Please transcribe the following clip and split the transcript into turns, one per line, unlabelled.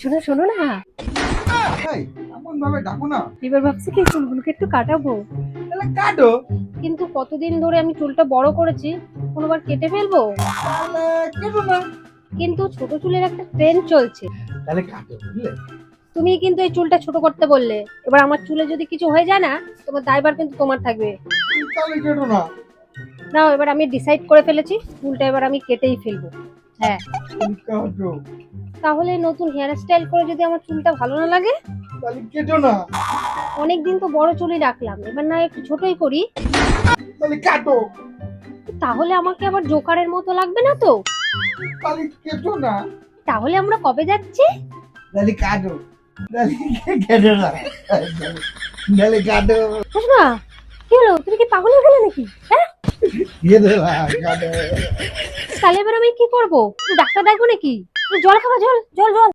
শোনো শোনো না,
এই এমন ভাবে ডাকো না।
এবার ভাবছি কি চুলগুলোকে একটু কাটাবো,
তাহলে কাটো।
কিন্তু কতদিন ধরে আমি চুলটা বড় করেছি, কোনোবার কেটে ফেলবো।
তাহলে কেটো না।
কিন্তু ছোট চুলের একটা ট্রেন্ড চলছে।
তাহলে কাটো, বুঝলে?
তুমি কিন্তু এই চুলটা ছোট করতে বললে, এবার আমার চুলে যদি কিছু হয়ে যায় না, তোমার দায়ভার কিন্তু তোমার থাকবে।
তাহলে কেটো না।
নাও, এবার আমি ডিসাইড করে ফেলেছি, চুলটা এবার আমি কেটেই ফেলবো। হ্যাঁ,
তুমি কাটো।
তাহলে নতুন হেয়ার স্টাইল করে যদি আমার চুলটা ভালো না লাগে,
তাহলে কেটো না।
অনেকদিন তো বড় চুলই রাখলাম, এবার না একটু ছোটই করি।
তাহলে কাটো।
তাহলে আমাকে আবার জোকারের মতো লাগবে না তো?
তাহলে কেটো না।
তাহলে আমরা কবে যাচ্ছি?
তাহলে কাটো। তাহলে কেটো না। তাহলে কাটো।
না, কি হলো, তুমি কি পাগল হয়ে গেলে নাকি? হ্যাঁ,
কেটো না, কাটো।
তাহলে এবার আমি কি করবো? ডাক্তার ডাকবো নাকি? জল খাবা, জল জল জল।